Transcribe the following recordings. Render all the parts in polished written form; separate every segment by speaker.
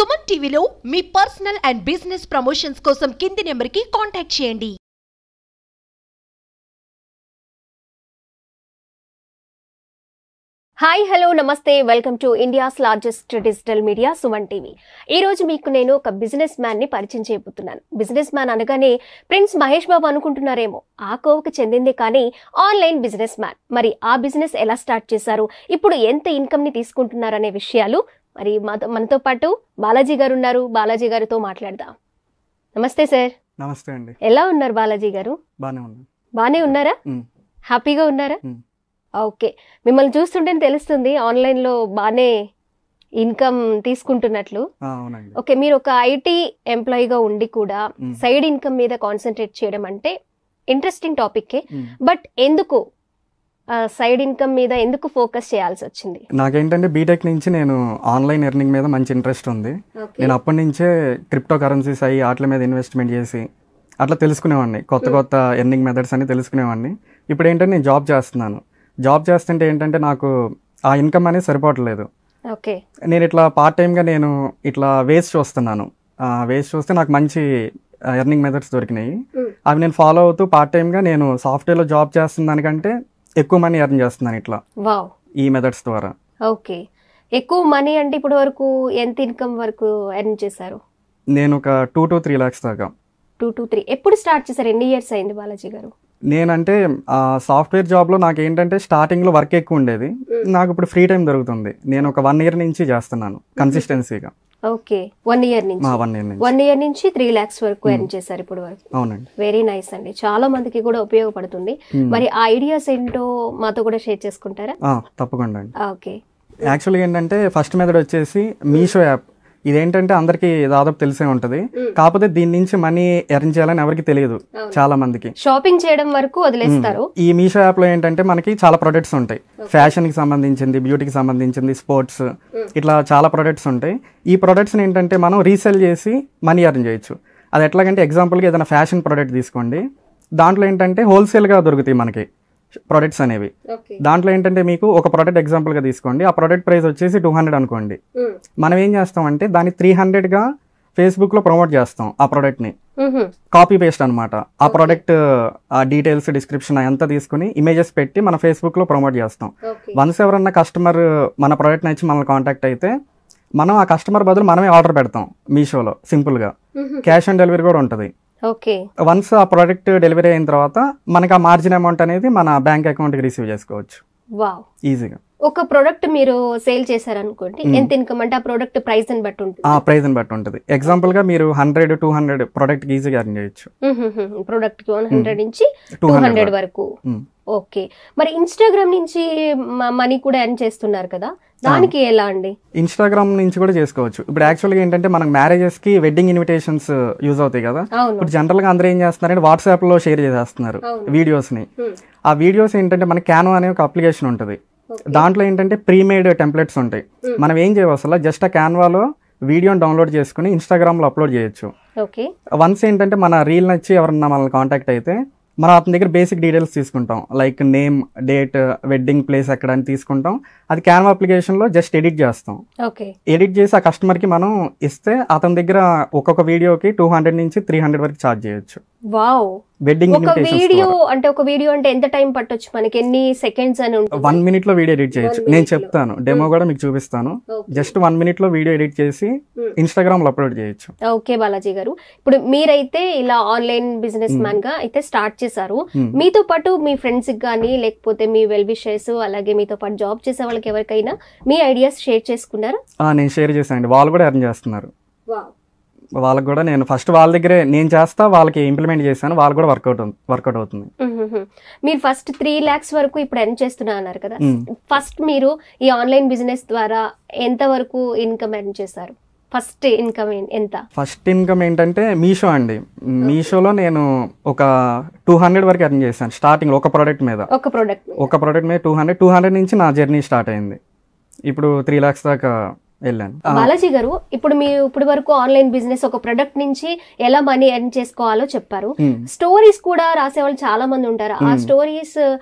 Speaker 1: సుమన్ టీవీలో మీ personal and business promotions కోసం కింది నెంబర్కి కాంటాక్ట్ చేయండి.
Speaker 2: హాయ్ హలో నమస్తే, welcome to India's largest digital media Suman TV. ఈ రోజు మీకు నేను ఒక బిజినెస్ మ్యాన్ ని పరిచయం చేయబోతున్నాను. బిజినెస్ మ్యాన్ అనగానే ప్రిన్స్ మహేష్ బాబు అనుకుంటున్నారేమో, ఆ కోవకు చెందిందే కానీ ఆన్లైన్ బిజినెస్ మ్యాన్. మరి ఆ బిజినెస్ ఎలా స్టార్ట్ చేశారు, ఇప్పుడు ఎంత ఇన్కమ్ ని తీసుకుంటున్నారనే విషయాలు మరి మనతో పాటు బాలాజీ గారు ఉన్నారు. బాలాజీ గారితో మాట్లాడదాం. నమస్తే సార్.
Speaker 3: నమస్తే అండి.
Speaker 2: ఎలా ఉన్నారు బాలాజీ గారు? బానే ఉన్నారా? హ్యాపీగా ఉన్నారా? ఓకే, మిమ్మల్ని చూస్తుంటే తెలుస్తుంది ఆన్లైన్లో బాగానే ఇన్కమ్ తీసుకుంటున్నట్లు. ఓకే, మీరు ఒక ఐటీ ఎంప్లాయీగా ఉండి కూడా సైడ్ ఇన్కమ్ మీద కాన్సన్ట్రేట్ చేయడం అంటే ఇంట్రెస్టింగ్ టాపిక్కే. బట్ ఎందుకు సైడ్ ఇన్కమ్ మీద ఎందుకు ఫోకస్ చేయాల్సి వచ్చింది?
Speaker 3: నాకేంటంటే బీటెక్ నుంచి నేను ఆన్లైన్ ఎర్నింగ్ మీద మంచి ఇంట్రెస్ట్ ఉంది. నేను అప్పటి నుంచే క్రిప్టో కరెన్సీస్ అయ్యి వాటి మీద ఇన్వెస్ట్మెంట్ చేసి అట్లా తెలుసుకునేవాడిని, కొత్త కొత్త ఎర్నింగ్ మెథడ్స్ అని తెలుసుకునేవాడిని. ఇప్పుడు ఏంటంటే నేను జాబ్ చేస్తున్నాను. జాబ్ చేస్తుంటే ఏంటంటే నాకు ఆ ఇన్కమ్ అనేది సరిపోవట్లేదు.
Speaker 2: ఓకే,
Speaker 3: నేను ఇట్లా పార్ట్ టైమ్గా నేను ఇట్లా వేస్ట్ చూస్తున్నాను. వేస్ట్ చూస్తే నాకు మంచి ఎర్నింగ్ మెథడ్స్ దొరికినాయి. అవి నేను ఫాలో అవుతూ పార్ట్ టైమ్గా నేను సాఫ్ట్వేర్లో జాబ్ చేస్తున్న దానికంటే ఎక్కువ మనీ ఎర్న్ చేస్తున్నాను ఇట్లా ఈ మెథడ్స్ ద్వారా.
Speaker 2: ఓకే, ఎక్కువ మనీ అంటే ఇప్పుడు వరకు ఎంత ఇన్కమ్ వరకు ఎర్న్ చేశారు?
Speaker 3: నేను ఒక 2 to 3 lakhs దాకా.
Speaker 2: 2 to 3. ఎప్పుడు స్టార్ట్ చేశారు? ఎన్ని ఇయర్స్ అయింది బాలాజీ గారు?
Speaker 3: నేనంటే సాఫ్ట్వేర్ జాబ్లో నాకు ఏంటంటే స్టార్టింగ్లో వర్క్ ఎక్కువ ఉండేది. నాకు ఇప్పుడు ఫ్రీ టైం దొరుకుతుంది. నేను ఒక 1 year నుంచి చేస్తున్నాను కన్సిస్టెన్సీగా.
Speaker 2: ఓకే, 1 year నుంచి 1 year నుంచి 3 lakhs వరకు ఎర్న్ చేశారు ఇప్పుడు వరకు.
Speaker 3: అవునండి.
Speaker 2: వెరీ నైస్ అండి, చాలా మందికి కూడా ఉపయోగపడుతుంది. మరి ఆ ఐడియాస్ ఏంటో మాతో కూడా షేర్ చేసుకుంటారా?
Speaker 3: తప్పకుండా అండి.
Speaker 2: ఓకే,
Speaker 3: యాక్చువల్గా ఏంటంటే ఫస్ట్ మెథడ్ వచ్చేసి మీషో యాప్. ఇదేంటంటే అందరికి దాదాపు తెలిసే ఉంటది, కాకపోతే దీని నుంచి మనీ ఎర్న్ చేయాలని ఎవరికి తెలియదు. చాలా మందికి
Speaker 2: షాపింగ్ చేయడం వరకు వదిలేస్తారు.
Speaker 3: ఈ మీషో యాప్ లో ఏంటంటే మనకి చాలా ప్రొడక్ట్స్ ఉంటాయి. ఫ్యాషన్ కి సంబంధించింది, బ్యూటీకి సంబంధించింది, స్పోర్ట్స్, ఇట్లా చాలా ప్రొడక్ట్స్ ఉంటాయి. ఈ ప్రొడక్ట్స్ ఏంటంటే మనం రీసెల్ చేసి మనీ ఎర్న్ చేయొచ్చు. అది ఎట్లాగంటే ఎగ్జాంపుల్గా ఏదైనా ఫ్యాషన్ ప్రొడక్ట్ తీసుకోండి, దాంట్లో ఏంటంటే హోల్సేల్గా దొరుకుతాయి మనకి ప్రొడక్ట్స్ అనేవి. దాంట్లో ఏంటంటే మీకు ఒక ప్రోడక్ట్ ఎగ్జాంపుల్గా తీసుకోండి, ఆ ప్రోడక్ట్ ప్రైస్ వచ్చేసి 200 అనుకోండి. మనం ఏం చేస్తామంటే దాన్ని 300గా ఫేస్బుక్లో ప్రమోట్ చేస్తాం. ఆ ప్రోడక్ట్ని కాపీ పేస్ట్ అనమాట. ఆ ప్రోడక్ట్ డీటెయిల్స్, డిస్క్రిప్షన్ అంతా తీసుకుని ఇమేజెస్ పెట్టి మన ఫేస్బుక్లో ప్రమోట్ చేస్తాం. వన్స్ ఎవరన్నా కస్టమర్ మన ప్రోడక్ట్ నచ్చి మనల్ని కాంటాక్ట్ అయితే మనం ఆ కస్టమర్ బదులు మనమే ఆర్డర్ పెడతాం మీషోలో. సింపుల్గా క్యాష్ ఆన్ డెలివరీ కూడా ఉంటుంది. వన్స్ ఆ ప్రోడక్ట్ డెలివరీ అయిన తర్వాత మనకి ఆ మార్జిన్ అమౌంట్ అనేది మన బ్యాంక్ అకౌంట్కి రిసీవ్ చేసుకోవచ్చు ఈజీగా.
Speaker 2: ఒక ప్రోడక్ట్ మీరు సేల్ చేశారనుకోండి, ఎంత ఇన్కమ్ అంటే ఆ ప్రోడక్ట్ ప్రైస్ ని బట్టి ఉంటుంది.
Speaker 3: ప్రైస్ ని బట్టి ఉంటుంది. ఎగ్జాంపుల్ గా మీరు 100-200 ప్రోడక్ట్ ఈజీగా ఎర్న్ చేయొచ్చు.
Speaker 2: ప్రోడక్ట్ 100 నుంచి 200 వరకు. ఓకే, మరి ఇన్స్టాగ్రామ్ నుంచి మనీ కూడా ఎర్న్ చేస్తున్నారు కదా, దానికి ఎలా అండి?
Speaker 3: ఇన్స్టాగ్రామ్ నుంచి కూడా చేసుకోవచ్చు. ఇప్పుడు యాక్చువల్గా ఏంటంటే మనకు మ్యారేజెస్ కి వెడ్డింగ్ ఇన్విటేషన్స్ యూజ్ అవుతాయి కదా. ఇప్పుడు జనరల్ గా అందరూ ఏం చేస్తున్నారంటే వాట్సాప్ లో షేర్ చేసేస్తున్నారు వీడియోస్ ని. ఆ వీడియోస్ ఏంటంటే మన క్యాన్వా అనే ఒక అప్లికేషన్ ఉంటుంది. దాంట్లో ఏంటంటే ప్రీమేడ్ టెంప్లెట్స్ ఉంటాయి. మనం ఏం చేయవసలా జస్ట్ ఆ క్యాన్వాలో వీడియోని డౌన్లోడ్ చేసుకుని ఇన్స్టాగ్రామ్లో అప్లోడ్ చేయొచ్చు. వన్స్ ఏంటంటే మన రీల్ నచ్చి ఎవరన్నా మనల్ని కాంటాక్ట్ అయితే మనం అతని దగ్గర బేసిక్ డీటెయిల్స్ తీసుకుంటాం, like name, date, wedding place ఎక్కడ అని తీసుకుంటాం. అది క్యాన్వా అప్లికేషన్లో జస్ట్ ఎడిట్ చేస్తాం. ఎడిట్ చేసి ఆ కస్టమర్కి మనం ఇస్తే అతని దగ్గర ఒక్కొక్క వీడియోకి 200 నుంచి 300 వరకు ఛార్జ్ చేయొచ్చు. వెడ్డింగ్
Speaker 2: వీడియో అంటే ఒక వీడియో అంటే ఎంత టైం పట్టొచ్చు మనకి? ఎన్ని సెకండ్స్ అని ఉంటుంది?
Speaker 3: 1 minute లో వీడియో ఎడిట్ చేయొచ్చు. నేను చెప్తాను, డెమో కూడా మీకు చూపిస్తాను. జస్ట్ 1 minute లో వీడియో ఎడిట్ చేసి ఇన్స్టాగ్రామ్ లో అప్లోడ్ చేయొచ్చు.
Speaker 2: ఓకే బాలాజీ గారు, ఇప్పుడు మీరైతే ఇలా ఆన్లైన్ బిజినెస్ మ్యాన్ గా అయితే స్టార్ట్ చేశారు. మీతో పాటు మీ ఫ్రెండ్స్ కానీ లేకపోతే మీ వెల్ విషర్స్ అలాగే మీతో పాటు జాబ్ చేసే వాళ్ళకి ఎవరికైనా మీ ఐడియాస్ షేర్ చేసుకున్నారా?
Speaker 3: నేను షేర్ చేశాను, వాళ్ళు కూడా ఎర్న్ చేస్తున్నారు. వాళ్ళకి కూడా నేను ఫస్ట్ వాళ్ళ దగ్గరే నేను చేస్తా, వాళ్ళకి ఇంప్లిమెంట్ చేశాను, వాళ్ళు కూడా వర్కౌట్ అవుతుంది.
Speaker 2: మీరు ఫస్ట్ 3 lakhs వరకు ఇప్పుడు ఎర్న్ చేస్తున్నా అన్నారు కదా. ఫస్ట్ మీరు ఈ ఆన్లైన్ బిజినెస్ ద్వారా ఎంత వరకు ఇన్కమ్ ఎర్న్ చేశారు? ఫస్ట్ ఇన్కమ్ ఎంత?
Speaker 3: ఫస్ట్ ఇన్కమ్ ఏంటంటే మీషో అండి. మీషోలో నేను ఒక 200 వరకు ఎర్న్ చేశాను స్టార్టింగ్ ఒక ప్రోడక్ట్ మీద. ఒక ప్రోడక్ట్ మీద 200 నుంచి నా జర్నీ స్టార్ట్ అయింది. ఇప్పుడు 3 lakhs దాకా వెళ్ళాను.
Speaker 2: బాలాజీ గారు, ఇప్పుడు మీరు ఇప్పటి వరకు ఆన్లైన్ బిజినెస్ ఒక ప్రొడక్ట్ నుంచి ఎలా మనీ ఎర్న్ చేసుకోవాలో చెప్పారు. స్టోరీస్ కూడా రాసే వాళ్ళు చాలా మంది ఉంటారు. ఆ స్టోరీస్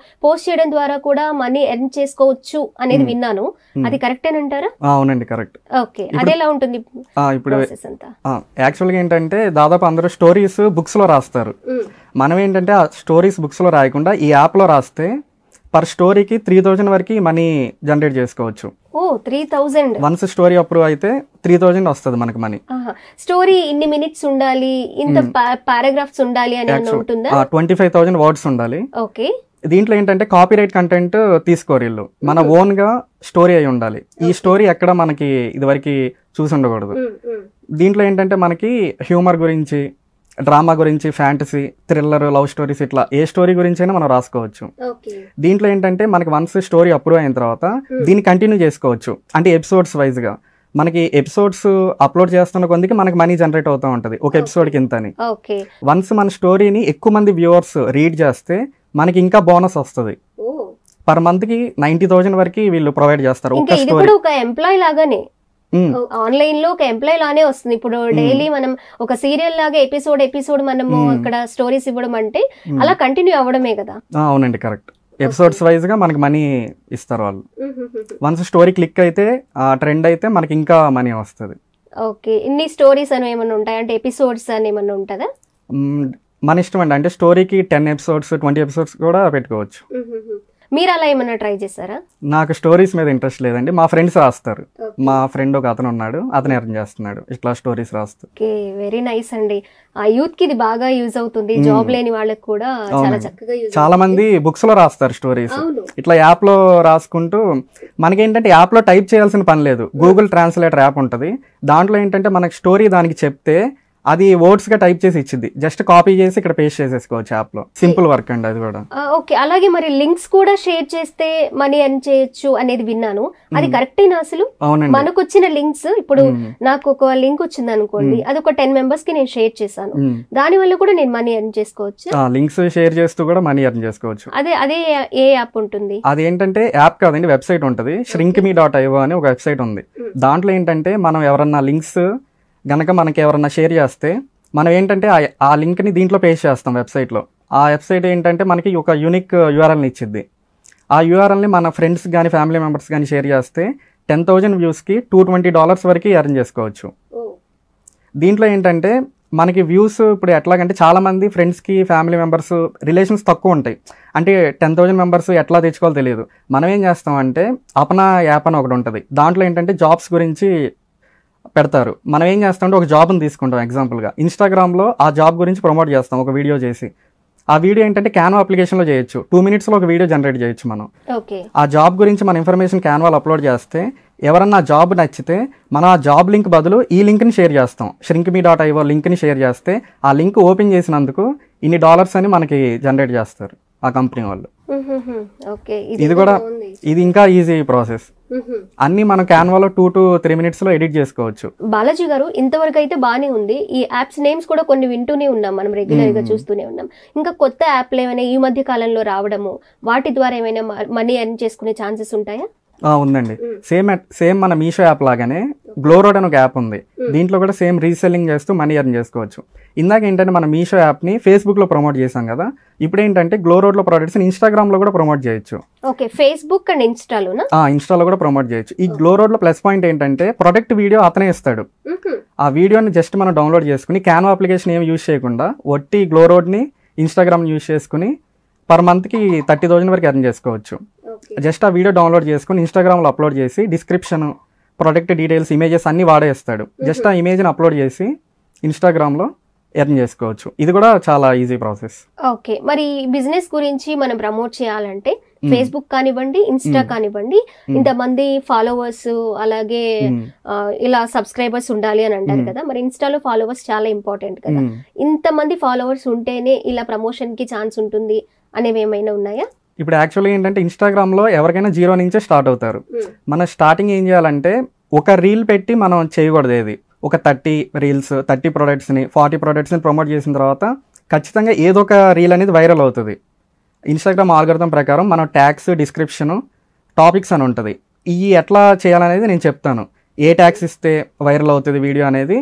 Speaker 2: పోస్ట్ చేయడం ద్వారా కూడా మనీ ఎర్న్ చేసుకోవచ్చు అనేది విన్నాను. అది కరెక్టేనంటారా?
Speaker 3: అవునండి, కరెక్ట్.
Speaker 2: ఓకే, అదెలా ఉంటుంది
Speaker 3: ఇప్పుడు యాక్చువల్గా ఏంటంటే దాదాపు అందరూ స్టోరీస్ బుక్స్ లో రాస్తారు. మనం ఏంటంటే ఆ స్టోరీస్ బుక్స్ లో రాయకుండా ఈ యాప్ లో రాస్తే పర్ స్టోరీకి 3000 వరకు మనీ జనరేట్ చేసుకోవచ్చు.
Speaker 2: ఓ 3000
Speaker 3: వన్స్ స్టోరీ అప్రూవ్ అయితే 3000 వస్తుంది మనకి మనీ.
Speaker 2: స్టోరీ ఇన్ని మినిట్స్ ఉండాలి, ఇంత పారాగ్రాఫ్స్ ఉండాలి అని ఉంటుందా?
Speaker 3: 25,000 వర్డ్స్ ఉండాలి.
Speaker 2: ఓకే.
Speaker 3: దీంట్లో ఏంటంటే కాపీరైట్ కంటెంట్ తీసుకోరు వీళ్ళు, మన ఓన్ గా స్టోరీ అయి ఉండాలి. ఈ స్టోరీ ఎక్కడ మనకి ఇదివరకు చూసి ఉండకూడదు. దీంట్లో ఏంటంటే మనకి హ్యూమర్ గురించి, డ్రామా గురించి, ఫ్యాంటసీ, థ్రిల్లర్, లవ్ స్టోరీస్ ఇట్లా ఏ స్టోరీ గురించి అయినా మనం రాసుకోవచ్చు. దీంట్లో ఏంటంటే మనకి వన్స్ స్టోరీ అప్రూవ్ అయిన తర్వాత దీన్ని కంటిన్యూ చేసుకోవచ్చు. అంటే ఎపిసోడ్స్ వైజ్ గా మనకి ఎపిసోడ్స్ అప్లోడ్ చేస్తున్న కొందికి మనకి మనీ జనరేట్ అవుతూ ఉంటది ఒక ఎపిసోడ్ కి ఇంతని. వన్స్ మన స్టోరీని ఎక్కువ మంది వ్యూవర్స్ రీడ్ చేస్తే మనకి ఇంకా బోనస్ వస్తుంది. పర్ మంత్ కి 90,000 వరకు వీళ్ళు ప్రొవైడ్ చేస్తారు.
Speaker 2: ఒక ఎంప్లాయ్ లాగానే ఆన్లైన్ లో ఒక ఎంప్లాయ్ లానే వస్తుంది. ఇప్పుడు డైలీ మనం ఒక సీరియల్ లాగా ఎపిసోడ్ మనము అక్కడ స్టోరీస్ ఇవ్వడం అంటే అలా కంటిన్యూ అవ్వడమే కదా.
Speaker 3: అవునండి, కరెక్ట్. ఎపిసోడ్స్ వైజ్ గా మనకి మనీ ఇస్తారు వాళ్ళు. వన్స్ స్టోరీ క్లిక్ అయితే, ఆ ట్రెండ్ అయితే మనకి ఇంకా మనీ వస్తుంది.
Speaker 2: ఓకే, ఇన్ని స్టోరీస్ అని ఏమన్నా ఉంటాయి అంటే ఎపిసోడ్స్ అని ఏమన్నా ఉంటుందా?
Speaker 3: మన ఇష్టం అండి. అంటే స్టోరీకి 10 ఎపిసోడ్స్ 20 ఎపిసోడ్స్ కూడా పెట్టుకోవచ్చు.
Speaker 2: మీరు అలా ఏమన్నా ట్రై చేస్తారా?
Speaker 3: నాకు స్టోరీస్ మీద ఇంట్రెస్ట్ లేదండి. మా ఫ్రెండ్స్ రాస్తారు. మా ఫ్రెండ్ ఒక అతను ఉన్నాడు, అతను ఎర్న్ చేస్తున్నాడు ఇట్లా స్టోరీస్ రాస్తూ.
Speaker 2: ఓకే, వెరీ నైస్ అండి. ఆ యూత్ కి ఇది బాగా యూజ్ అవుతుంది. జాబ్ లేని వాళ్ళకి కూడా చాలా చక్కగా యూజ్.
Speaker 3: చాలా మంది బుక్స్ లో రాస్తారు స్టోరీస్, ఇట్లా యాప్ లో రాసుకుంటూ. మనకేంటంటే యాప్ లో టైప్ చేయాల్సిన పని లేదు. గూగుల్ ట్రాన్స్లేటర్ యాప్ ఉంటది. దాంట్లో ఏంటంటే మనకి స్టోరీ దానికి చెప్తే అది వర్డ్స్ గా టైప్ చేసి ఇచ్చింది. జస్ట్ కాపీ చేసి ఇక్కడ పేస్ట్ చేసేసుకోవచ్చు యాప్ లో. సింపుల్ వర్క్ అండి అది కూడా.
Speaker 2: ఓకే, అలాగే మరి లింక్స్ కూడా షేర్ చేస్తే మనీ ఎర్న్ చేయొచ్చు అనేది విన్నాను. అది కరెక్టేనా అసలు? మనకు వచ్చిన లింక్స్, ఇప్పుడు నాకు ఒక లింక్ వచ్చింది అనుకోండి, అది ఒక 10 మెంబర్స్ కి నేను షేర్ చేశాను, దాని వల్ల కూడా నేను మనీ ఎర్న్ చేసుకోవచ్చు.
Speaker 3: లింక్స్ షేర్ చేస్తూ కూడా మనీ ఎర్న్ చేసుకోవచ్చు.
Speaker 2: అదే ఏ యాప్ ఉంటుంది?
Speaker 3: అది ఏంటంటే యాప్ కాదండి, వెబ్సైట్ ఉంటుంది. shrinkme.io అని ఒక వెబ్సైట్ ఉంది. దాంట్లో ఏంటంటే మనం ఎవరన్నా లింక్స్ గనక మనకి ఎవరన్నా షేర్ చేస్తే మనం ఏంటంటే ఆ లింక్ని దీంట్లో పేస్ట్ చేస్తాం వెబ్సైట్లో. ఆ వెబ్సైట్ ఏంటంటే మనకి ఒక యూనిక్ యూఆర్ఎల్ని ఇచ్చిద్ది. ఆ యూఆర్ఎల్ని మన ఫ్రెండ్స్ కానీ ఫ్యామిలీ మెంబర్స్ కానీ షేర్ చేస్తే 10,000 వ్యూస్కి $220 వరకు ఎర్న్ చేసుకోవచ్చు. దీంట్లో ఏంటంటే మనకి వ్యూస్ ఇప్పుడు ఎట్లాగంటే చాలామంది ఫ్రెండ్స్కి ఫ్యామిలీ మెంబర్స్ రిలేషన్స్ తక్కువ ఉంటాయి. అంటే 10,000 మెంబర్స్ ఎట్లా తెచ్చుకోవాలో తెలియదు. మనం ఏం చేస్తామంటే అపనా యాప్ అని ఒకటి ఉంటుంది. దాంట్లో ఏంటంటే జాబ్స్ గురించి పెడతారు. మనం ఏం చేస్తామంటే ఒక జాబ్ని తీసుకుంటాం ఎగ్జాంపుల్గా. ఇన్స్టాగ్రామ్లో ఆ జాబ్ గురించి ప్రమోట్ చేస్తాం ఒక వీడియో చేసి. ఆ వీడియో ఏంటంటే క్యాన్వా అప్లికేషన్లో చేయొచ్చు. 2 minutesలో ఒక వీడియో జనరేట్ చేయొచ్చు మనం. ఆ జాబ్ గురించి మన ఇన్ఫర్మేషన్ క్యాన్వాలో అప్లోడ్ చేస్తే ఎవరన్నా జాబ్ నచ్చితే మనం ఆ జాబ్ లింక్ బదులు ఈ లింక్ని షేర్ చేస్తాం. shrinkme.io లింక్ని షేర్ చేస్తే ఆ లింక్ ఓపెన్ చేసినందుకు ఇన్ని డాలర్స్ అని మనకి జనరేట్ చేస్తారు ఆ కంపెనీ వాళ్ళు. ఇది ఇంకా ఈజీ ప్రాసెస్. అన్ని మనం క్యాన్వాలో 2 to 3 minutesలో ఎడిట్ చేసుకోవచ్చు.
Speaker 2: బాలాజీ గారు, ఇంతవరకు అయితే బానే ఉంది. ఈ యాప్స్ నేమ్స్ కూడా కొన్ని వింటూనే ఉన్నాం, మనం రెగ్యులర్ గా చూస్తూనే ఉన్నాం. ఇంకా కొత్త యాప్లు ఏమైనా ఈ మధ్య కాలంలో రావడము, వాటి ద్వారా ఏమైనా మనీ ఎర్న్ చేసుకునే ఛాన్సెస్ ఉంటాయా?
Speaker 3: ఉందండి. సేమ్ మన మీషో యాప్ లాగానే గ్లోరోడ్ అని ఒక యాప్ ఉంది. దీంట్లో కూడా సేమ్ రీసెల్లింగ్ చేస్తూ మనీ ఎర్న్ చేసుకోవచ్చు. ఇందాక ఏంటంటే మన మీషో యాప్ని ఫేస్బుక్లో ప్రమోట్ చేసాం కదా, ఇప్పుడు ఏంటంటే గ్లోరోడ్లో ప్రోడక్ట్స్ ఇన్స్టాగ్రామ్లో కూడా ప్రమోట్ చేయొచ్చు.
Speaker 2: ఓకే, ఫేస్బుక్ అండ్
Speaker 3: ఇన్స్టాలో కూడా ప్రమోట్ చేయొచ్చు. ఈ గ్లోరోడ్లో ప్లస్ పాయింట్ ఏంటంటే ప్రొడక్ట్ వీడియో అతనే ఇస్తాడు. ఆ వీడియోని జస్ట్ మనం డౌన్లోడ్ చేసుకుని క్యాన్వా అప్లికేషన్ ఏమి యూజ్ చేయకుండా ఒట్టి గ్లోరోడ్ని ఇన్స్టాగ్రామ్ యూజ్ చేసుకుని పర్ మంత్కి 30,000 వరకు ఎర్న్ చేసుకోవచ్చు. జస్ట్ ఆ వీడియో డౌన్లోడ్ చేసుకుని ఇన్స్టాగ్రామ్లో అప్లోడ్ చేసి డిస్క్రిప్షన్, ప్రొడక్ట్ డీటెయిల్స్, ఇమేజెస్ అన్ని వాడేస్తాడు. జస్ట్ ఆ ఇమేజ్ని అప్లోడ్ చేసి ఇన్స్టాగ్రామ్లో ఎర్న్ చేసుకోవచ్చు. ఇది కూడా చాలా ఈజీ ప్రాసెస్.
Speaker 2: ఓకే, మరి బిజినెస్ గురించి మనం ప్రమోట్ చేయాలంటే ఫేస్బుక్ కానివ్వండి, ఇన్స్టా కానివ్వండి, ఇంతమంది ఫాలోవర్స్ అలాగే ఇలా సబ్స్క్రైబర్స్ ఉండాలి అని అంటారు కదా, మరి ఇన్స్టాలో ఫాలోవర్స్ చాలా ఇంపార్టెంట్ కదా. ఇంతమంది ఫాలోవర్స్ ఉంటేనే ఇలా ప్రమోషన్ కి ఛాన్స్ ఉంటుంది అనేవి ఏమైనా ఉన్నాయా?
Speaker 3: ఇప్పుడు యాక్చువల్గా ఏంటంటే ఇన్స్టాగ్రామ్లో ఎవరికైనా 0 నుంచే స్టార్ట్ అవుతారు. మన స్టార్టింగ్ ఏం చేయాలంటే ఒక రీల్ పెట్టి మనం చేయకూడదు. ఏది ఒక 30 రీల్స్, 30 ప్రొడక్ట్స్ని, 40 ప్రొడక్ట్స్ని ప్రమోట్ చేసిన తర్వాత ఖచ్చితంగా ఏదో ఒక రీల్ అనేది వైరల్ అవుతుంది. ఇన్స్టాగ్రామ్ ఆల్గోరిథం ప్రకారం మనం ట్యాగ్స్, డిస్క్రిప్షన్, టాపిక్స్ అని ఉంటుంది. ఇవి ఎట్లా చేయాలనేది నేను చెప్తాను. ఏ ట్యాగ్స్ ఇస్తే వైరల్ అవుతుంది వీడియో అనేది,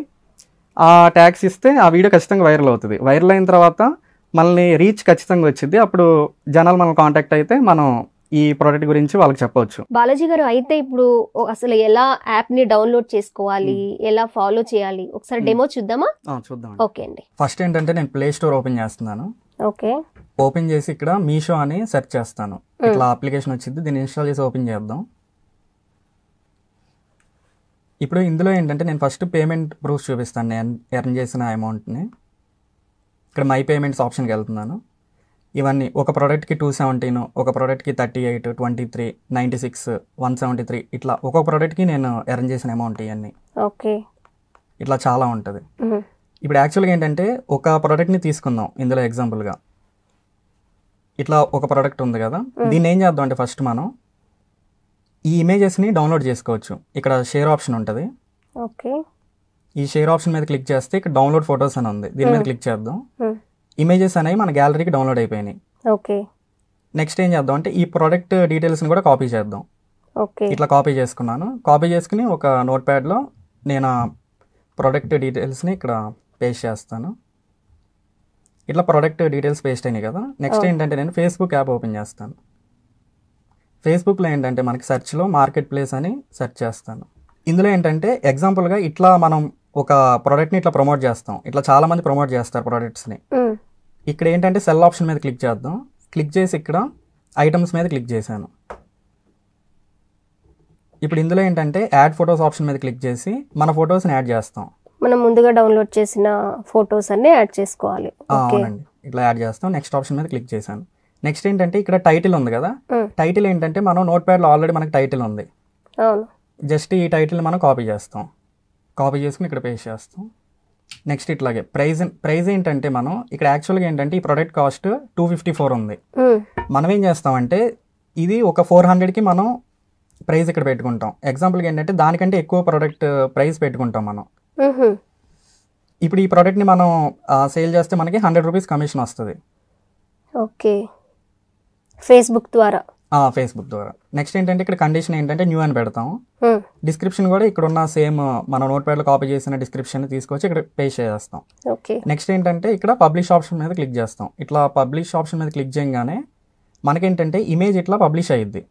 Speaker 3: ఆ ట్యాగ్స్ ఇస్తే ఆ వీడియో ఖచ్చితంగా వైరల్ అవుతుంది. వైరల్ అయిన తర్వాత మనల్ని రీచ్ ఖచ్చితంగా వచ్చింది. అప్పుడు జనాలు మనల్ని కాంటాక్ట్ అయితే మనం ఈ ప్రోడక్ట్ గురించి వాళ్ళకి చెప్పవచ్చు.
Speaker 2: బాలాజీ గారు, అయితే ఇప్పుడు అసలు ఎలా యాప్ ని డౌన్లోడ్ చేసుకోవాలి, ఎలా ఫాలో చేయాలి, ఒకసారి డెమో చూద్దామా?
Speaker 3: చూద్దాం.
Speaker 2: ఓకే అండి.
Speaker 3: ఫస్ట్ ఏంటంటే నేను ప్లే స్టోర్ ఓపెన్ చేస్తున్నాను.
Speaker 2: ఓకే,
Speaker 3: ఓపెన్ చేసి ఇక్కడ మీషో అని సెర్చ్ చేస్తాను. ఇట్లా అప్లికేషన్ వచ్చింది, దీన్ని ఇన్స్టాల్ చేసి ఓపెన్ చేద్దాం. ఇప్పుడు ఇందులో ఏంటంటే నేను ఫస్ట్ పేమెంట్ ప్రూఫ్ చూపిస్తాను, నేను ఎర్న్ చేసిన అమౌంట్ని. ఇక్కడ మై పేమెంట్స్ ఆప్షన్కి వెళ్తున్నాను. ఇవన్నీ ఒక ప్రోడక్ట్కి 217, ఒక ప్రోడక్ట్కి 38, 23, 96, 173 ఇట్లా ఒక్కొక్క ప్రోడక్ట్కి నేను ఎర్న్ చేసిన అమౌంట్ ఇవన్నీ.
Speaker 2: ఓకే,
Speaker 3: ఇట్లా చాలా ఉంటుంది. ఇప్పుడు యాక్చువల్గా ఏంటంటే ఒక ప్రోడక్ట్ని తీసుకుందాం ఇందులో ఎగ్జాంపుల్గా. ఇట్లా ఒక ప్రోడక్ట్ ఉంది కదా, దీన్ని ఏం చేద్దాం అంటే ఫస్ట్ మనం ఈ ఇమేజెస్ని డౌన్లోడ్ చేసుకోవచ్చు. ఇక్కడ షేర్ ఆప్షన్ ఉంటుంది.
Speaker 2: ఓకే,
Speaker 3: ఈ షేర్ ఆప్షన్ మీద క్లిక్ చేస్తే ఇక్కడ డౌన్లోడ్ ఫొటోస్ అని ఉంది, దీని మీద క్లిక్ చేద్దాం. ఇమేజెస్ అనేవి మన గ్యాలరీకి డౌన్లోడ్ అయిపోయినాయి.
Speaker 2: ఓకే,
Speaker 3: నెక్స్ట్ ఏం చేద్దాం అంటే ఈ ప్రోడక్ట్ డీటెయిల్స్ని కూడా కాపీ చేద్దాం.
Speaker 2: ఓకే,
Speaker 3: ఇట్లా కాపీ చేసుకున్నాను. కాపీ చేసుకుని ఒక నోట్ ప్యాడ్లో నేను ఆ ప్రోడక్ట్ డీటెయిల్స్ని ఇక్కడ పేస్ట్ చేస్తాను. ఇట్లా ప్రోడక్ట్ డీటెయిల్స్ పేస్ట్ అయినాయి కదా. నెక్స్ట్ ఏంటంటే నేను ఫేస్బుక్ యాప్ ఓపెన్ చేస్తాను. ఫేస్బుక్లో ఏంటంటే మనకి సెర్చ్లో మార్కెట్ ప్లేస్ అని సెర్చ్ చేస్తాను. ఇందులో ఏంటంటే ఎగ్జాంపుల్గా ఇట్లా మనం ఒక ప్రోడక్ట్ని ఇట్లా ప్రమోట్ చేస్తాం. ఇట్లా చాలామంది ప్రమోట్ చేస్తారు ప్రోడక్ట్స్ని. ఇక్కడ ఏంటంటే సెల్ ఆప్షన్ మీద క్లిక్ చేద్దాం. క్లిక్ చేసి ఇక్కడ ఐటమ్స్ మీద క్లిక్ చేశాను. ఇప్పుడు ఇందులో ఏంటంటే యాడ్ ఫొటోస్ ఆప్షన్ మీద క్లిక్ చేసి మన ఫొటోస్ని యాడ్ చేస్తాం.
Speaker 2: మనం ముందుగా డౌన్లోడ్ చేసిన ఫొటోస్ అన్ని యాడ్ చేసుకోవాలి.
Speaker 3: అవునండి, ఇట్లా యాడ్ చేస్తాం. నెక్స్ట్ ఆప్షన్ మీద క్లిక్ చేశాను. నెక్స్ట్ ఏంటంటే ఇక్కడ టైటిల్ ఉంది కదా, టైటిల్ ఏంటంటే మనం నోట్ ప్యాడ్లో ఆల్రెడీ మనకి టైటిల్ ఉంది. జస్ట్ ఈ టైటిల్ని మనం కాపీ చేస్తాం. కాపీ చేసుకుని ఇక్కడ పేస్ట్ చేస్తాం. నెక్స్ట్ ఇట్లాగే ప్రైస్ ఏంటంటే మనం ఇక్కడ యాక్చువల్గా ఏంటంటే ఈ ప్రోడక్ట్ కాస్ట్ 254 ఉంది. మనం ఏం చేస్తామంటే ఇది ఒక 400కి మనం ప్రైస్ ఇక్కడ పెట్టుకుంటాం. ఎగ్జాంపుల్గా ఏంటంటే దానికంటే ఎక్కువ ప్రోడక్ట్ ప్రైస్ పెట్టుకుంటాం మనం. ఇప్పుడు ఈ ప్రోడక్ట్ని మనం సేల్ చేస్తే మనకి 100 రూపీస్ కమిషన్ వస్తుంది.
Speaker 2: ఓకే, ఫేస్బుక్ ద్వారా.
Speaker 3: ఫేస్బుక్ ద్వారా. నెక్స్ట్ ఏంటంటే ఇక్కడ కండిషన్ ఏంటంటే న్యూ అని పెడతాం. డిస్క్రిప్షన్ కూడా ఇక్కడ ఉన్న సేమ్ మన నోట్ ప్యాడ్లో కాపీ చేసిన డిస్క్రిప్షన్ తీసుకొచ్చి ఇక్కడ పేస్ట్ చేస్తాం. నెక్స్ట్ ఏంటంటే ఇక్కడ పబ్లిష్ ఆప్షన్ మీద క్లిక్ చేస్తాం. ఇట్లా పబ్లిష్ ఆప్షన్ మీద క్లిక్ చేయగానే మనకేంటంటే ఇమేజ్ ఇట్లా పబ్లిష్ అయ్యిద్ది.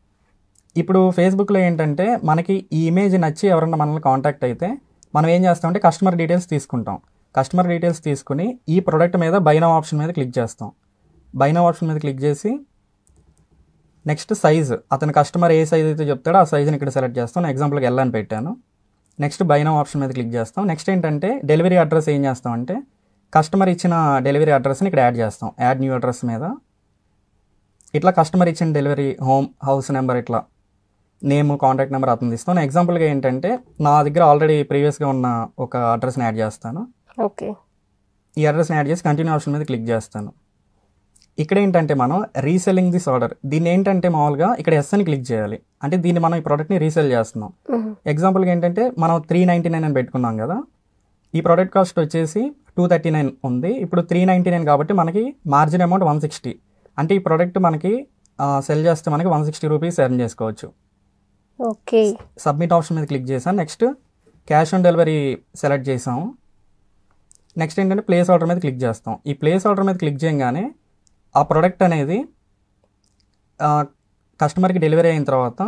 Speaker 3: ఇప్పుడు ఫేస్బుక్లో ఏంటంటే మనకి ఈ ఇమేజ్ నచ్చి ఎవరన్నా మనల్ని కాంటాక్ట్ అయితే మనం ఏం చేస్తామంటే కస్టమర్ డీటెయిల్స్ తీసుకుంటాం. కస్టమర్ డీటెయిల్స్ తీసుకుని ఈ ప్రోడక్ట్ మీద బై నౌ ఆప్షన్ మీద క్లిక్ చేస్తాం. బై నౌ ఆప్షన్ మీద క్లిక్ చేసి నెక్స్ట్ సైజ్, అతను కస్టమర్ ఏ సైజ్ అయితే చెప్తాడో ఆ సైజ్ని ఇక్కడ సెలెక్ట్ చేస్తాం. ఎగ్జాంపుల్కి ఎల్ అని పెట్టాను. నెక్స్ట్ బై నౌ ఆప్షన్ మీద క్లిక్ చేస్తాం. నెక్స్ట్ ఏంటంటే డెలివరీ అడ్రస్ ఏం చేస్తామంటే కస్టమర్ ఇచ్చిన డెలివరీ అడ్రస్ని ఇక్కడ యాడ్ చేస్తాం. యాడ్ న్యూ అడ్రస్ మీద ఇట్లా కస్టమర్ ఇచ్చిన డెలివరీ హౌస్ నెంబర్ ఇట్లా నేమ్ కాంటాక్ట్ నెంబర్ అతను ఇస్తాను. ఎగ్జాంపుల్గా ఏంటంటే నా దగ్గర ఆల్రెడీ ప్రీవియస్గా ఉన్న ఒక అడ్రస్ని యాడ్ చేస్తాను.
Speaker 2: ఓకే, ఈ
Speaker 3: అడ్రస్ని యాడ్ చేసి కంటిన్యూ ఆప్షన్ మీద క్లిక్ చేస్తాను. ఇక్కడ ఏంటంటే మనం రీసెల్లింగ్ దిస్ ఆర్డర్, దీన్ని ఏంటంటే మామూలుగా ఇక్కడ ఎస్ అని క్లిక్ చేయాలి. అంటే దీన్ని మనం ఈ ప్రోడక్ట్ని రీసెల్ చేస్తున్నాం. ఎగ్జాంపుల్గా ఏంటంటే మనం 399 అని పెట్టుకున్నాం కదా, ఈ ప్రోడక్ట్ కాస్ట్ వచ్చేసి 239 ఉంది. ఇప్పుడు 399 కాబట్టి మనకి మార్జిన్ అమౌంట్ 160. అంటే ఈ ప్రోడక్ట్ మనకి సెల్ చేస్తే మనకి 160 రూపీస్ ఎర్న్ చేసుకోవచ్చు.
Speaker 2: ఓకే,
Speaker 3: సబ్మిట్ ఆప్షన్ మీద క్లిక్ చేసాం. Next cash on delivery select చేసాము. నెక్స్ట్ ఏంటంటే ప్లేస్ ఆర్డర్ మీద క్లిక్ చేస్తాం. ఈ ప్లేస్ ఆర్డర్ మీద క్లిక్ చేయగానే ఆ ప్రోడక్ట్ అనేది కస్టమర్కి డెలివరీ అయిన తర్వాత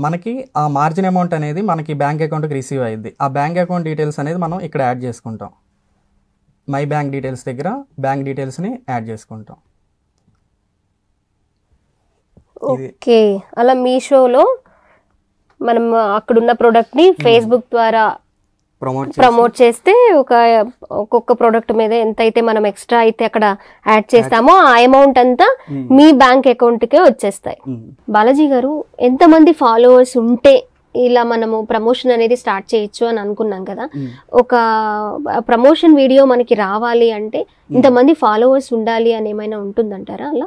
Speaker 3: మనకి ఆ మార్జిన్ అమౌంట్ అనేది మనకి బ్యాంక్ అకౌంట్కి రిసీవ్ అయ్యింది. ఆ బ్యాంక్ అకౌంట్ డీటెయిల్స్ అనేది మనం ఇక్కడ యాడ్ చేసుకుంటాం. మై బ్యాంక్ డీటెయిల్స్ దగ్గర బ్యాంక్ డీటెయిల్స్ని యాడ్ చేసుకుంటాం.
Speaker 2: ఓకే, అలా మీషోలో మనం అక్కడున్న ప్రోడక్ట్ని ఫేస్బుక్ ద్వారా ప్రమోట్ చేస్తే ఒక్కొక్క ప్రోడక్ట్ మీద ఎంతైతే మనం ఎక్స్ట్రా అయితే అక్కడ యాడ్ చేస్తామో ఆ అమౌంట్ అంతా మీ బ్యాంక్ అకౌంట్కే వచ్చేస్తాయి. బాలాజీ గారు, ఎంతమంది ఫాలోవర్స్ ఉంటే ఇలా మనము ప్రమోషన్ అనేది స్టార్ట్ చేయొచ్చు అని అనుకున్నాం కదా, ఒక ప్రమోషన్ వీడియో మనకి రావాలి అంటే ఇంతమంది ఫాలోవర్స్ ఉండాలి అని ఏమైనా ఉంటుందంటారా? అలా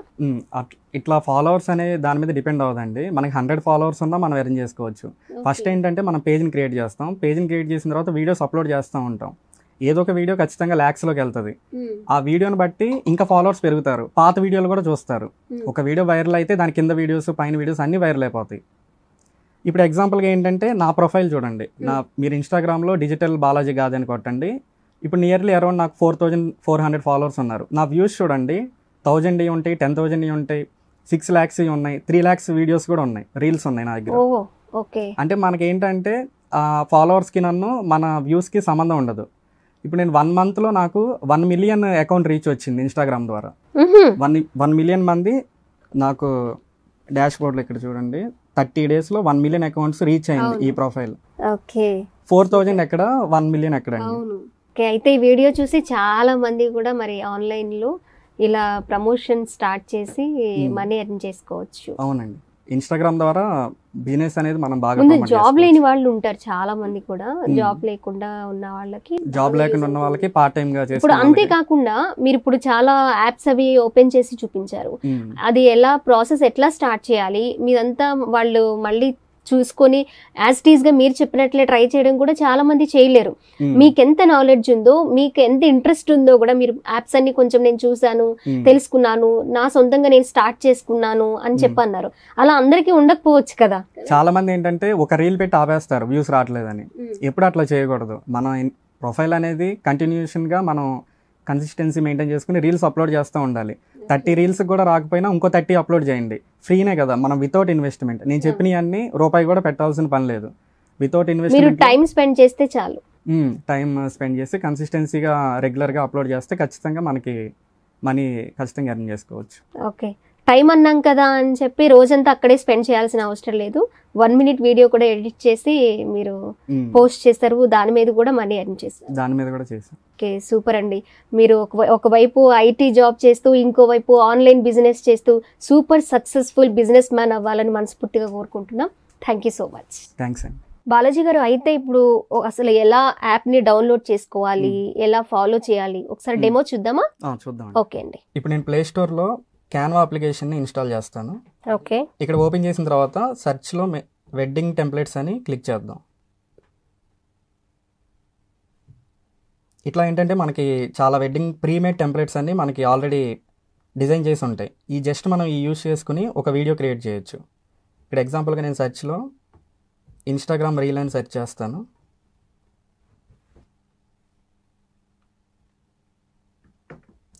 Speaker 3: ఇట్లా ఫాలోవర్స్ అనే దాని మీద డిపెండ్ అవ్వదండి. మనకి 100 ఫాలోవర్స్ ఉన్నా మనం ఎర్న్ చేసుకోవచ్చు. ఫస్ట్ ఏంటంటే మనం పేజ్ని క్రియేట్ చేస్తాం. పేజ్ని క్రియేట్ చేసిన తర్వాత వీడియోస్ అప్లోడ్ చేస్తూ ఉంటాం. ఏదో ఒక వీడియో ఖచ్చితంగా ల్యాక్స్లోకి వెళ్తుంది. ఆ వీడియోని బట్టి ఇంకా ఫాలోవర్స్ పెరుగుతారు. పాత వీడియోలు కూడా చూస్తారు. ఒక వీడియో వైరల్ అయితే దాని కింద వీడియోస్ పైన వీడియోస్ అన్నీ వైరల్ అయిపోతాయి. ఇప్పుడు ఎగ్జాంపుల్గా ఏంటంటే నా ప్రొఫైల్ చూడండి, మీరు ఇన్స్టాగ్రామ్లో డిజిటల్ బాలాజీ గాదని కొట్టండి. ఇప్పుడు నియర్లీ అరౌండ్ నాకు 4400 ఫాలోవర్స్ ఉన్నారు. నా వ్యూస్ చూడండి 1000 ఉంటాయి, 10,000 ఉంటాయి, 6 lakhs ఉన్నాయి, 3 lakhs వీడియోస్ కూడా ఉన్నాయి, రీల్స్ ఉన్నాయి నా దగ్గర.
Speaker 2: ఓకే.
Speaker 3: అంటే మనకి ఏంటంటే ఫాలోవర్స్కి మన వ్యూస్కి సంబంధం ఉండదు. ఇప్పుడు నేను 1 monthలో నాకు 1 million అకౌంట్ రీచ్ వచ్చింది ఇన్స్టాగ్రామ్ ద్వారా. 1 million మంది నాకు డాష్ బోర్డ్లో ఇక్కడ చూడండి 30 daysలో 1 million అకౌంట్స్ రీచ్ అయింది ఈ ప్రొఫైల్.
Speaker 2: ఓకే.
Speaker 3: 4,000 ఎక్కడ, 1 million ఎక్కడ అండి.
Speaker 2: ఓకే. అయితే ఈ వీడియో చూసి చాలా మంది కూడా మరి ఆన్లైన్లో ఇలా ప్రమోషన్ స్టార్ట్ చేసి మనీ ఎర్న్ చేసుకోవచ్చు.
Speaker 3: అవునండి, ఇన్స్టాగ్రామ్ ద్వారా బిజినెస్ అనేది మనం బాగా
Speaker 2: ముందు జాబ్ లేని వాళ్ళు ఉంటారు చాలా మంది కూడా, జాబ్ లేకుండా ఉన్న వాళ్ళకి పార్ట్ టైం గా. ఇప్పుడు అంతేకాకుండా మీరు ఇప్పుడు చాలా యాప్స్ అవి ఓపెన్ చేసి చూపించారు, అది ఎలా ప్రాసెస్ ఎట్లా స్టార్ట్ చేయాలి మీదంతా వాళ్ళు మళ్ళీ చూసుకొని యాజ్ ఇట్ ఈస్ గా మీరు చెప్పినట్లే ట్రై చేయడం కూడా చాలా మంది చేయలేరు. మీకు ఎంత నాలెడ్జ్ ఉందో, మీకు ఎంత ఇంట్రెస్ట్ ఉందో కూడా, మీరు యాప్స్ అన్ని కొంచెం నేను చూసాను, తెలుసుకున్నాను, నా సొంతంగా నేను స్టార్ట్ చేసుకున్నాను అని చెప్పన్నారు. అలా అందరికీ ఉండకపోవచ్చు కదా.
Speaker 3: చాలా మంది ఏంటంటే ఒక రీల్ పెట్టి ఆపేస్తారు వ్యూస్ రావట్లేదని. ఎప్పుడు అట్లా చేయకూడదు. మన ప్రొఫైల్ అనేది కంటిన్యూషన్ గా మనం కన్సిస్టెన్సీ మెయింటైన్ చేసుకుని రీల్స్ అప్లోడ్ చేస్తూ ఉండాలి. 30 రీల్స్ కూడా రాకపోయినా ఇంకో 30 అప్లోడ్ చేయండి, ఫ్రీనే కదా, మనం వితౌట్ ఇన్వెస్ట్మెంట్. నేను చెప్పినవన్నీ రూపాయి కూడా పెట్టాల్సిన పని లేదు. వితౌట్ ఇన్వెస్ట్మెంట్
Speaker 2: టైం స్పెండ్ చేస్తే చాలు.
Speaker 3: టైం స్పెండ్ చేసి కన్సిస్టెన్సీగా రెగ్యులర్గా అప్లోడ్ చేస్తే ఖచ్చితంగా మనకి మనీ ఖచ్చితంగా ఎర్న్ చేసుకోవచ్చు.
Speaker 2: ఓకే. టైం అన్నాం కదా అని చెప్పి రోజంతా అక్కడే స్పెండ్ చేయాల్సిన అవసరం లేదు. 1 minute వీడియో కూడా ఎడిట్ చేసి మీరు పోస్ట్ చేస్తారు, దాని మీద కూడా మనీ ఎర్న్ చేస్తారు.
Speaker 3: దాని మీద కూడా చేశారు.
Speaker 2: ఓకే, సూపర్ అండి. మీరు ఒకవైపు ఐటీ జాబ్ చేస్తూ ఇంకోవైపు ఆన్లైన్ బిజినెస్ చేస్తూ సూపర్ సక్సెస్ఫుల్ బిజినెస్ మ్యాన్ అవ్వాలని మనస్ఫూర్తిగా కోరుకుంటున్నాం. Thank you so much.
Speaker 3: Thanks అండి.
Speaker 2: బాలాజీ గారు, అయితే ఇప్పుడు అసలు ఎలా యాప్ని డౌన్లోడ్ చేసుకోవాలి, ఎలా ఫాలో చేయాలి, ఒకసారి డెమో చూద్దామా?
Speaker 3: చూద్దాం.
Speaker 2: ఓకే అండి.
Speaker 3: ఇప్పుడు నేను ప్లే స్టోర్లో క్యాన్వా అప్లికేషన్ని ఇన్స్టాల్ చేస్తాను.
Speaker 2: ఓకే.
Speaker 3: ఇక్కడ ఓపెన్ చేసిన తర్వాత సెర్చ్లో వెడ్డింగ్ టెంప్లెట్స్ అని క్లిక్ చేద్దాం. ఇట్లా ఏంటంటే మనకి చాలా వెడ్డింగ్ ప్రీమేడ్ టెంప్లెట్స్ అన్ని మనకి ఆల్రెడీ డిజైన్ చేసి ఉంటాయి. ఈ జస్ట్ మనం ఈ యూస్ చేసుకుని ఒక వీడియో క్రియేట్ చేయొచ్చు. ఇక్కడ ఎగ్జాంపుల్గా నేను సెర్చ్లో ఇన్స్టాగ్రామ్ రీల్ అని సెర్చ్ చేస్తాను.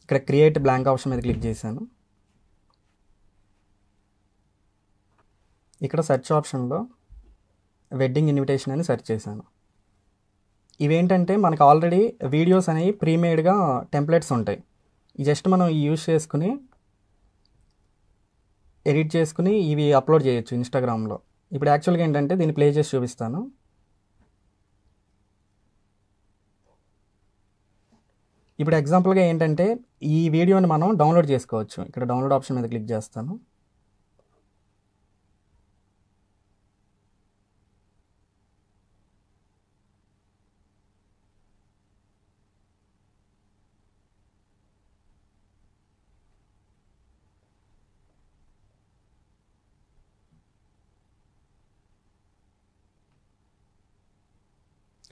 Speaker 3: ఇక్కడ క్రియేట్ బ్లాంక్ ఆప్షన్ మీద క్లిక్ చేశాను. ఇక్కడ సెర్చ్ ఆప్షన్లో వెడ్డింగ్ ఇన్విటేషన్ అని సెర్చ్ చేశాను. ఇవేంటంటే మనకు ఆల్రెడీ వీడియోస్ అనేవి ప్రీమేడ్గా టెంప్లెట్స్ ఉంటాయి. జస్ట్ మనం యూజ్ చేసుకుని ఎడిట్ చేసుకుని ఇవి అప్లోడ్ చేయొచ్చు ఇన్స్టాగ్రామ్లో. ఇప్పుడు యాక్చువల్గా ఏంటంటే దీన్ని ప్లే చేసి చూపిస్తాను. ఇప్పుడు ఎగ్జాంపుల్గా ఏంటంటే ఈ వీడియోని మనం డౌన్లోడ్ చేసుకోవచ్చు. ఇక్కడ డౌన్లోడ్ ఆప్షన్ మీద క్లిక్ చేస్తాను.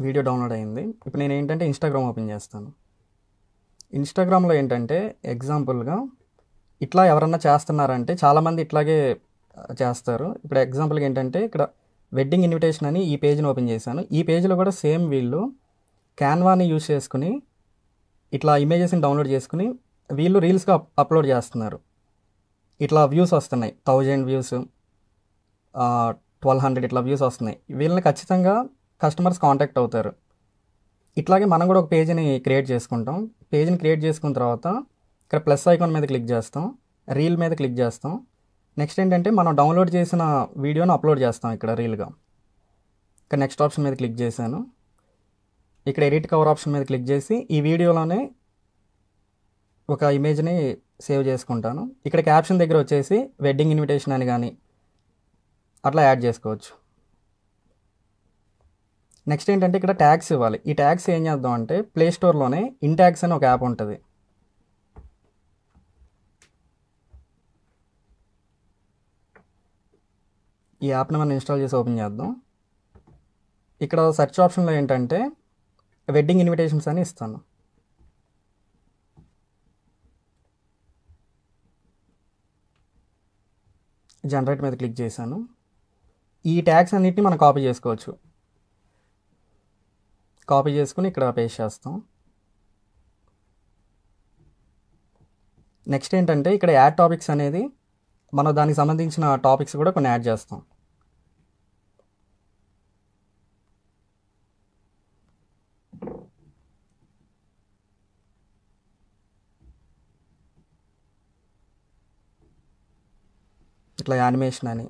Speaker 3: వీడియో డౌన్లోడ్ అయింది. ఇప్పుడు నేను ఏంటంటే ఇన్స్టాగ్రామ్ ఓపెన్ చేస్తాను. ఇన్స్టాగ్రామ్లో ఏంటంటే ఎగ్జాంపుల్గా ఇట్లా ఎవరన్నా చేస్తున్నారంటే చాలామంది ఇట్లాగే చేస్తారు. ఇప్పుడు ఎగ్జాంపుల్గా ఏంటంటే ఇక్కడ వెడ్డింగ్ ఇన్విటేషన్ అని ఈ పేజ్ని ఓపెన్ చేశాను. ఈ పేజ్లో కూడా సేమ్ వీళ్ళు క్యాన్వాని యూజ్ చేసుకుని ఇట్లా ఇమేజెస్ని డౌన్లోడ్ చేసుకుని వీళ్ళు రీల్స్గా అప్లోడ్ చేస్తున్నారు. ఇట్లా వ్యూస్ వస్తున్నాయి, 1000 వ్యూస్, 1200 ఇట్లా వ్యూస్ వస్తున్నాయి. వీళ్ళని ఖచ్చితంగా కస్టమర్స్ కాంటాక్ట్ అవుతారు. ఇట్లాగే మనం కూడా ఒక పేజీని క్రియేట్ చేసుకుంటాం. పేజీని క్రియేట్ చేసుకున్న తర్వాత ఇక్కడ ప్లస్ ఐకాన్ మీద క్లిక్ చేస్తాం, రీల్ మీద క్లిక్ చేస్తాం. నెక్స్ట్ ఏంటంటే మనం డౌన్లోడ్ చేసిన వీడియోని అప్లోడ్ చేస్తాం ఇక్కడ రీల్గా. ఇక్కడ నెక్స్ట్ ఆప్షన్ మీద క్లిక్ చేశాను. ఇక్కడ ఎడిట్ కవర్ ఆప్షన్ మీద క్లిక్ చేసి ఈ వీడియోలోనే ఒక ఇమేజ్ని సేవ్ చేసుకుంటాను. ఇక్కడ క్యాప్షన్ దగ్గర వచ్చేసి వెడ్డింగ్ ఇన్విటేషన్ అని కానీ అట్లా యాడ్ చేసుకోవచ్చు. నెక్స్ట్ ఏంటంటే ఇక్కడ ట్యాగ్స్ ఇవ్వాలి. ఈ ట్యాగ్స్ ఏం చేద్దాం అంటే ప్లే స్టోర్లోనే ఇన్ట్యాగ్స్ అని ఒక యాప్ ఉంటుంది. ఈ యాప్ని మనం ఇన్స్టాల్ చేసి ఓపెన్ చేద్దాం. ఇక్కడ సెర్చ్ ఆప్షన్లో ఏంటంటే వెడ్డింగ్ ఇన్విటేషన్స్ అని ఇస్తాను. జనరేట్ మీద క్లిక్ చేశాను. ఈ ట్యాగ్స్ అన్నిటిని మనం కాపీ చేసుకోవచ్చు. కాపీ చేసుకుని ఇక్కడ పేస్ట్ చేస్తాం. నెక్స్ట్ ఏంటంటే ఇక్కడ యాడ్ టాపిక్స్ అనేది మనం దానికి సంబంధించిన టాపిక్స్ కూడా కొన్ని యాడ్ చేస్తాం. ఇట్లా యానిమేషన్ అని,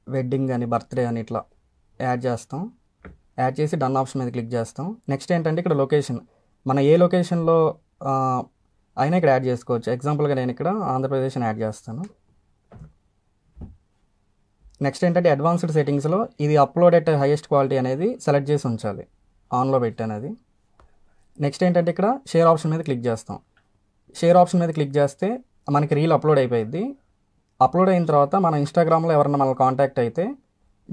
Speaker 3: వెడ్డింగ్ అని, బర్త్డే అని ఇట్లా యాడ్ చేస్తాం. యాడ్ చేసి డన్ ఆప్షన్ మీద క్లిక్ చేస్తాం. నెక్స్ట్ ఏంటంటే ఇక్కడ లొకేషన్, మన ఏ లొకేషన్లో అయినా ఇక్కడ యాడ్ చేసుకోవచ్చు. ఎగ్జాంపుల్గా నేను ఇక్కడ ఆంధ్రప్రదేశ్ యాడ్ చేస్తాను. నెక్స్ట్ ఏంటంటే అడ్వాన్స్డ్ సెట్టింగ్స్లో ఇది అప్లోడ్ ఎట్ హైయెస్ట్ క్వాలిటీ అనేది సెలెక్ట్ చేసి ఉంచాలి, ఆన్లో పెట్టనేది. నెక్స్ట్ ఏంటంటే ఇక్కడ షేర్ ఆప్షన్ మీద క్లిక్ చేస్తాం. షేర్ ఆప్షన్ మీద క్లిక్ చేస్తే మనకి రీల్ అప్లోడ్ అయిపోయింది. అప్లోడ్ అయిన తర్వాత మన ఇన్స్టాగ్రామ్లో ఎవరైనా మనల్ని కాంటాక్ట్ అయితే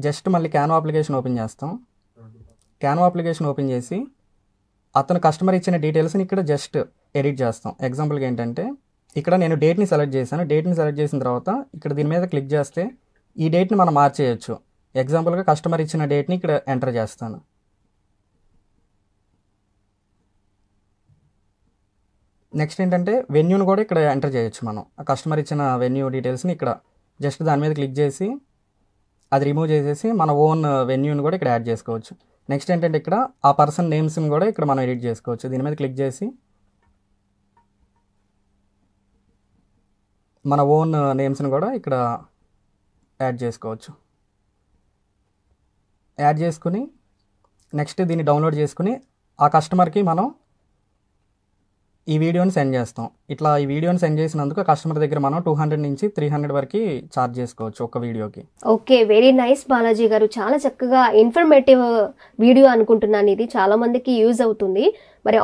Speaker 3: జస్ట్ మళ్ళీ క్యాన్వా అప్లికేషన్ ఓపెన్ చేస్తాం. క్యాన్వా అప్లికేషన్ ఓపెన్ చేసి అతను కస్టమర్ ఇచ్చిన డీటెయిల్స్ని ఇక్కడ జస్ట్ ఎడిట్ చేస్తాం. ఎగ్జాంపుల్గా ఏంటంటే ఇక్కడ నేను డేట్ని సెలెక్ట్ చేశాను. డేట్ని సెలెక్ట్ చేసిన తర్వాత ఇక్కడ దీని మీద క్లిక్ చేస్తే ఈ డేట్ని మనం మార్చేయచ్చు. ఎగ్జాంపుల్గా కస్టమర్ ఇచ్చిన డేట్ని ఇక్కడ ఎంటర్ చేస్తాను. నెక్స్ట్ ఏంటంటే వెన్యూని కూడా ఇక్కడ ఎంటర్ చేయొచ్చు. మనం ఆ కస్టమర్ ఇచ్చిన వెన్యూ డీటెయిల్స్ని ఇక్కడ జస్ట్ దాని మీద క్లిక్ చేసి అది రిమూవ్ చేసేసి మన ఓన్ వెన్యూని కూడా ఇక్కడ యాడ్ చేసుకోవచ్చు. నెక్స్ట్ ఏంటంటే ఇక్కడ ఆ పర్సన్ నేమ్స్ని కూడా ఇక్కడ మనం ఎడిట్ చేసుకోవచ్చు. దీని మీద క్లిక్ చేసి మన ఓన్ నేమ్స్ని కూడా ఇక్కడ యాడ్ చేసుకోవచ్చు. యాడ్ చేసుకుని నెక్స్ట్ దీన్ని డౌన్లోడ్ చేసుకుని ఆ కస్టమర్కి మనం ఈ వీడియోని సెండ్ చేస్తాం. ఇట్లా ఈ వీడియోని సెండ్ చేసినందుకు కస్టమర్ దగ్గర మనం 200 నుంచి 300 వరకు ఛార్జ్ చేసుకోవచ్చు ఒక వీడియోకి.
Speaker 2: ఓకే, వెరీ నైస్ బాలాజీ గారు. చాలా చక్కగా ఇన్ఫర్మేటివ్ వీడియో అనుకుంటున్నాను. ఇది చాలా మందికి యూజ్ అవుతుంది. మరి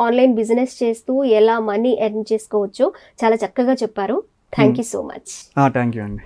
Speaker 2: ఆన్లైన్ బిజినెస్ చేస్తూ ఎలా మనీ ఎర్న్ చేసుకోవచ్చు చాలా చక్కగా చెప్పారు. Thank you so much.
Speaker 3: Thank you అండి.